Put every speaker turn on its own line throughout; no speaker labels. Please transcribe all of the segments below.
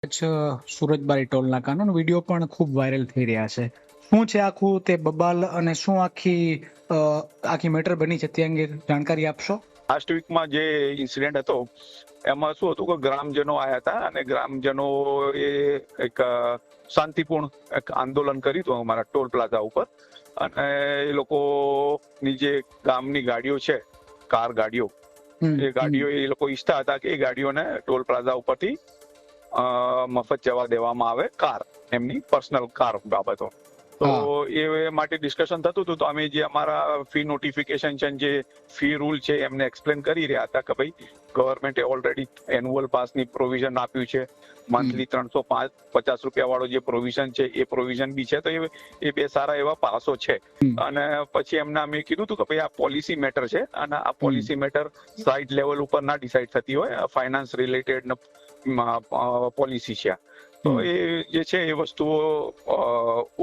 Surajbari toll નાકાનો video પણ ખૂબ viral થઈ રહ્યા છે. શું છે આખું તે બબાલ અને શું આખી મેટર બની છે તે અંગે જાણકારી આપશો?
લાસ્ટ વીકમાં જે ઇન્સિડન્ટ હતો એમાં શું હતું કે ગ્રામજનો આવ્યા હતા અને ગ્રામજનો એ એક શાંતિપૂર્ણ એક આંદોલન કર્યું હતું અમારા ટોલ પ્લાઝા ઉપર. અને એ લોકોની જે ગામની ગાડીઓ છે, કાર ગાડીઓ, એ ગાડીઓ એ લોકો ઈચ્છતા હતા કે એ ગાડીઓને ટોલ પ્લાઝા ઉપરથી મફત જવા દેવામાં આવે, કાર એમની પર્સનલ કાર બાબતો. તો એ માટે ડિસ્કશન થતું હતું. તો અમે જે અમારા ફી નોટિફિકેશન છે, જે ફી રૂલ છે, એમને એક્સપ્લેન કરી રહ્યા હતા કે ભાઈ ગવર્મેન્ટે ઓલરેડી એન્યુઅલ પાસની પ્રોવિઝન આપ્યું છે, મંથલી 350 રૂપિયા વાળો જે પ્રોવિઝન છે એ પ્રોવિઝન બી છે. તો એ બે સારા એવા પાસો છે. અને પછી એમને અમે કીધું હતું કે ભાઈ આ પોલિસી મેટર છે અને આ પોલિસી મેટર સાઇટ લેવલ ઉપર ના ડિસાઇડ થતી હોય, ફાઇનાન્સ રિલેટેડ પોલિસી છે. તો એ જે છે એ વસ્તુઓ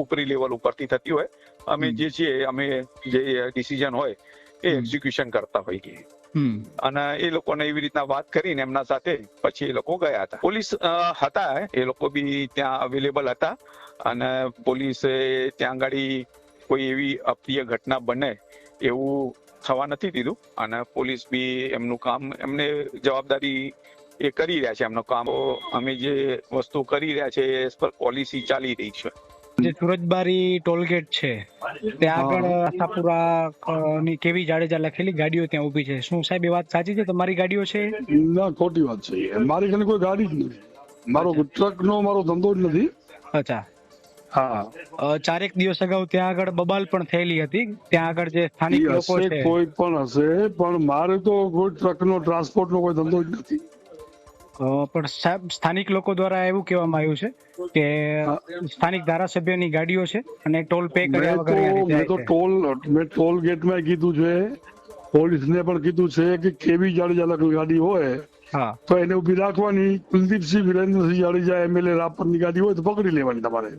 ઉપરી લેવલ ઉપરથી થતી હોય. અમે જે છીએ, અમે જે ડિસિઝન હોય એ એક્ઝિક્યુશન કરતા હોઈએ. અને એ લોકોને એવી રીતના વાત કરીને એમના સાથે પછી એ લોકો ગયા હતા. પોલીસ હતા, એ લોકો બી ત્યાં અવેલેબલ હતા. અને પોલીસે ત્યાં આગળ કોઈ એવી અપ્રિય ઘટના બને એવું થવા નથી દીધું. અને પોલીસ બી એમનું કામ, એમને જવાબદારી એ કરી રહ્યા છે એમનું કામ. અમે જે વસ્તુ કરી રહ્યા છે એઝ પર પોલિસી ચાલી રહી છે.
જે સુરજબારી ટોલગેટ છે ત્યાં આગળ આશાપુરા ની કેવી જાડેજા લખેલી ગાડીઓ ત્યાં ઉભી છે. શું સાહેબ એ વાત સાચી છે? તમારી ગાડીઓ છે?
ના, ખોટી વાત છે. મારી ઘરે કોઈ ગાડી જ નથી. મારો ટ્રક નો મારો ધંધો જ નથી.
અચ્છા.
હા,
4 એક દિવસ અગાઉ ત્યાં આગળ બબાલ પણ થયેલી હતી. ત્યાં આગળ જે સ્થાનિક લોકો છે,
કોઈ પણ હશે, પણ મારે તો કોઈ ટ્રક નો ટ્રાન્સપોર્ટ નો કોઈ ધંધો જ નથી.
પણ સાહેબ સ્થાનિક લોકો દ્વારા એવું કહેવામાં આવ્યું છે કે સ્થાનિક ધારાસભ્યની ગાડીઓ છે અને ટોલ પે કર્યા વગર
મેં ટોલ ગેટમાં કીધું છે, પોલીસને પણ કીધું છે કે કેવી જાડેજા ગાડી હોય તો એને ઉભી રાખવાની. કુલદીપસિંહ વિરેન્દ્રસિંહ જાડેજા એમએલએ રાપરની ગાડી હોય તો પકડી લેવાની તમારે.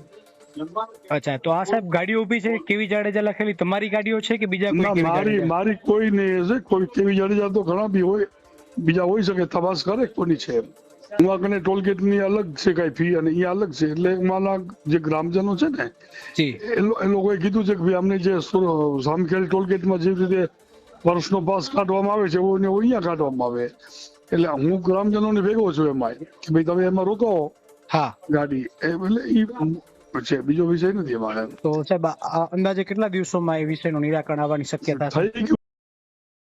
અચ્છા, તો આ સાહેબ ગાડીઓ ઉભી છે, કેવી જાડેજા લખેલી તમારી ગાડીઓ છે કે બીજા કોઈ?
મારી કોઈ નહીં હશે. કોઈ કેવી જાડેજા તો ઘણા બી હોય, બીજા હોઈ શકે. તપાસ કરે કોની છે. હું આ કને ટોલગેટ ની અલગ છે કઈ ફી અને અહીંયા અલગ છે. એટલે મારા જે ગ્રામજનો છે ને એ લોકોએ કીધું છે કે ભાઈ અમને જે સામખેલ ટોલગેટમાં જે રીતે વર્ષનો પાસ કાઢવામાં આવે છે એવું અહીંયા કાઢવામાં આવે. એટલે હું ગ્રામજનોને ભેગો છું એમાં કે ભાઈ તમે એમાં રોકાવો ગાડી. એટલે ઈ છે, બીજો વિષય નથી અમારે.
તો સાહેબ અંદાજે કેટલા દિવસોમાં એ વિષયનું નિરાકરણ આવવાની શક્યતા છે?
થઈ ગયું